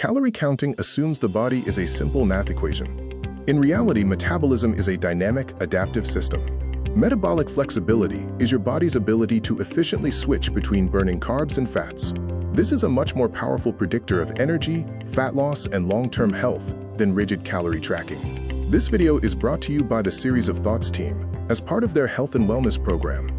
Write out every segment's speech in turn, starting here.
Calorie counting assumes the body is a simple math equation. In reality, metabolism is a dynamic, adaptive system. Metabolic flexibility is your body's ability to efficiently switch between burning carbs and fats. This is a much more powerful predictor of energy, fat loss, and long-term health than rigid calorie tracking. This video is brought to you by the Series of Thoughts team as part of their health and wellness program.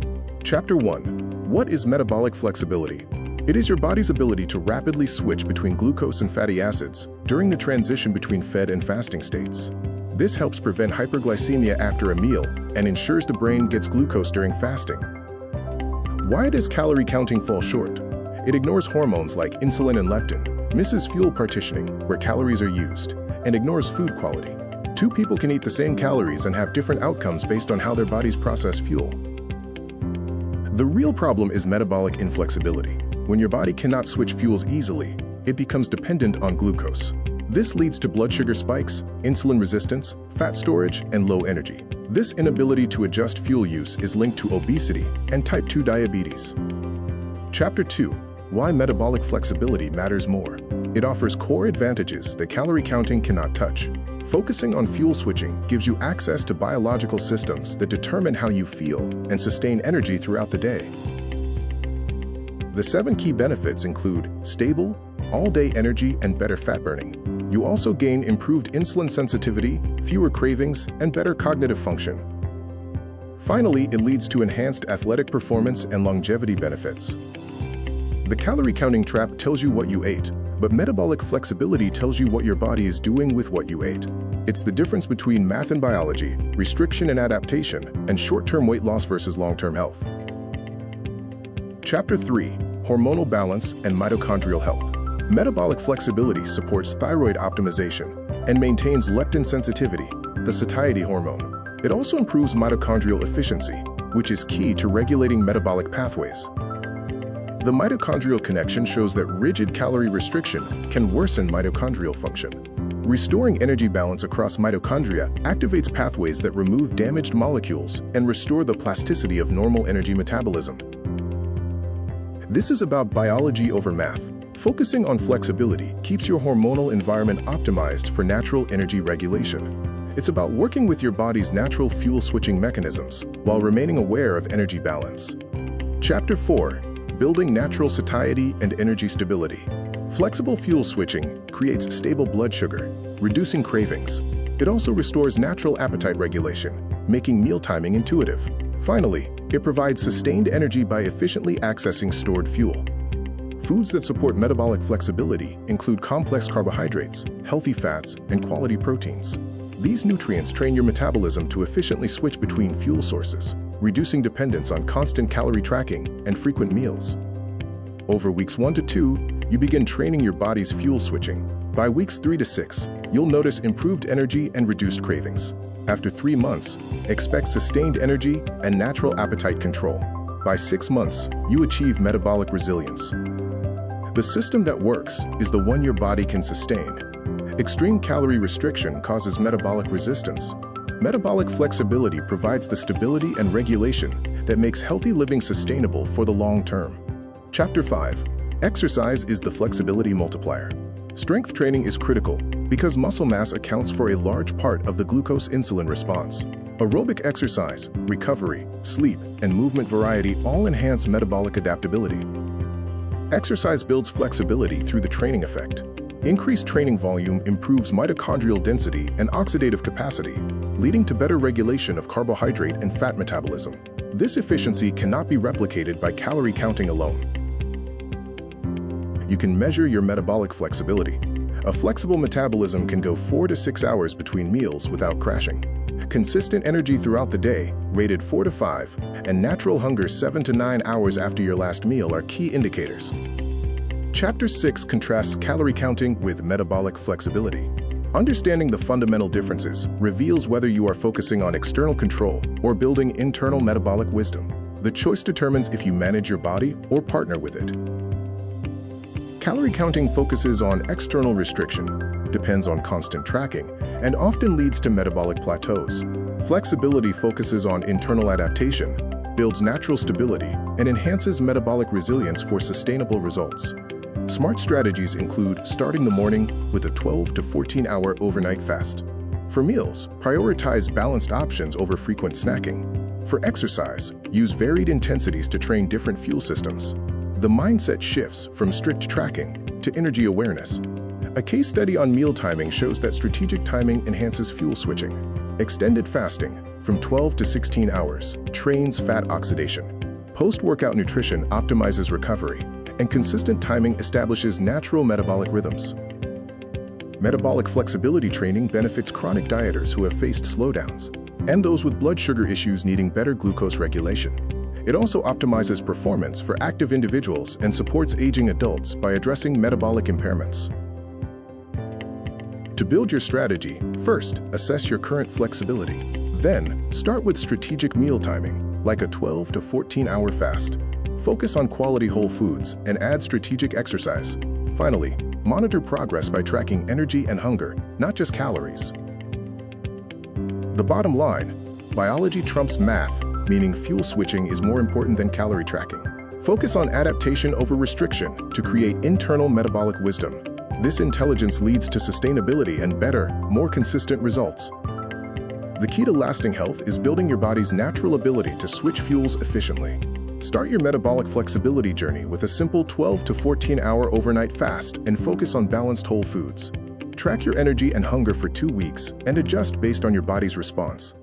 Chapter 1. What is metabolic flexibility? It is your body's ability to rapidly switch between glucose and fatty acids during the transition between fed and fasting states. This helps prevent hyperglycemia after a meal and ensures the brain gets glucose during fasting. Why does calorie counting fall short? It ignores hormones like insulin and leptin, misses fuel partitioning, where calories are used, and ignores food quality. Two people can eat the same calories and have different outcomes based on how their bodies process fuel. The real problem is metabolic inflexibility. When your body cannot switch fuels easily, it becomes dependent on glucose. This leads to blood sugar spikes, insulin resistance, fat storage, and low energy. This inability to adjust fuel use is linked to obesity and type 2 diabetes. Chapter 2. Why metabolic flexibility matters more. It offers core advantages that calorie counting cannot touch. Focusing on fuel switching gives you access to biological systems that determine how you feel and sustain energy throughout the day. The 7 key benefits include stable, all-day energy, and better fat burning. You also gain improved insulin sensitivity, fewer cravings, and better cognitive function. Finally, it leads to enhanced athletic performance and longevity benefits. The calorie counting trap tells you what you ate, but metabolic flexibility tells you what your body is doing with what you ate. It's the difference between math and biology, restriction and adaptation, and short-term weight loss versus long-term health. Chapter 3. Hormonal balance and mitochondrial health. Metabolic flexibility supports thyroid optimization and maintains leptin sensitivity, the satiety hormone. It also improves mitochondrial efficiency, which is key to regulating metabolic pathways. The mitochondrial connection shows that rigid calorie restriction can worsen mitochondrial function. Restoring energy balance across mitochondria activates pathways that remove damaged molecules and restore the plasticity of normal energy metabolism. This is about biology over math. Focusing on flexibility keeps your hormonal environment optimized for natural energy regulation. It's about working with your body's natural fuel switching mechanisms while remaining aware of energy balance. Chapter 4. Building natural satiety and energy stability. Flexible fuel switching creates stable blood sugar, reducing cravings. It also restores natural appetite regulation, making meal timing intuitive. Finally, it provides sustained energy by efficiently accessing stored fuel. Foods that support metabolic flexibility include complex carbohydrates, healthy fats, and quality proteins. These nutrients train your metabolism to efficiently switch between fuel sources, reducing dependence on constant calorie tracking and frequent meals. Over weeks 1 to 2, you begin training your body's fuel switching. By weeks 3 to 6, you'll notice improved energy and reduced cravings. After 3 months, expect sustained energy and natural appetite control. By 6 months, you achieve metabolic resilience. The system that works is the one your body can sustain. Extreme calorie restriction causes metabolic resistance. Metabolic flexibility provides the stability and regulation that makes healthy living sustainable for the long term. Chapter 5. Exercise is the flexibility multiplier. Strength training is critical because muscle mass accounts for a large part of the glucose-insulin response. Aerobic exercise, recovery, sleep, and movement variety all enhance metabolic adaptability. Exercise builds flexibility through the training effect. Increased training volume improves mitochondrial density and oxidative capacity, leading to better regulation of carbohydrate and fat metabolism. This efficiency cannot be replicated by calorie counting alone. You can measure your metabolic flexibility. A flexible metabolism can go 4 to 6 hours between meals without crashing. Consistent energy throughout the day, rated 4 to 5, and natural hunger 7 to 9 hours after your last meal are key indicators. Chapter 6 contrasts calorie counting with metabolic flexibility. Understanding the fundamental differences reveals whether you are focusing on external control or building internal metabolic wisdom. The choice determines if you manage your body or partner with it. Calorie counting focuses on external restriction, depends on constant tracking, and often leads to metabolic plateaus. Flexibility focuses on internal adaptation, builds natural stability, and enhances metabolic resilience for sustainable results. Smart strategies include starting the morning with a 12 to 14-hour overnight fast. For meals, prioritize balanced options over frequent snacking. For exercise, use varied intensities to train different fuel systems. The mindset shifts from strict tracking to energy awareness. A case study on meal timing shows that strategic timing enhances fuel switching. Extended fasting, from 12 to 16 hours, trains fat oxidation. Post-workout nutrition optimizes recovery, and consistent timing establishes natural metabolic rhythms. Metabolic flexibility training benefits chronic dieters who have faced slowdowns, and those with blood sugar issues needing better glucose regulation. It also optimizes performance for active individuals and supports aging adults by addressing metabolic impairments. To build your strategy, first, assess your current flexibility. Then, start with strategic meal timing, like a 12 to 14-hour fast. Focus on quality whole foods and add strategic exercise. Finally, monitor progress by tracking energy and hunger, not just calories. The bottom line, biology trumps math, meaning fuel switching is more important than calorie tracking. Focus on adaptation over restriction to create internal metabolic wisdom. This intelligence leads to sustainability and better, more consistent results. The key to lasting health is building your body's natural ability to switch fuels efficiently. Start your metabolic flexibility journey with a simple 12 to 14-hour overnight fast and focus on balanced whole foods. Track your energy and hunger for 2 weeks and adjust based on your body's response.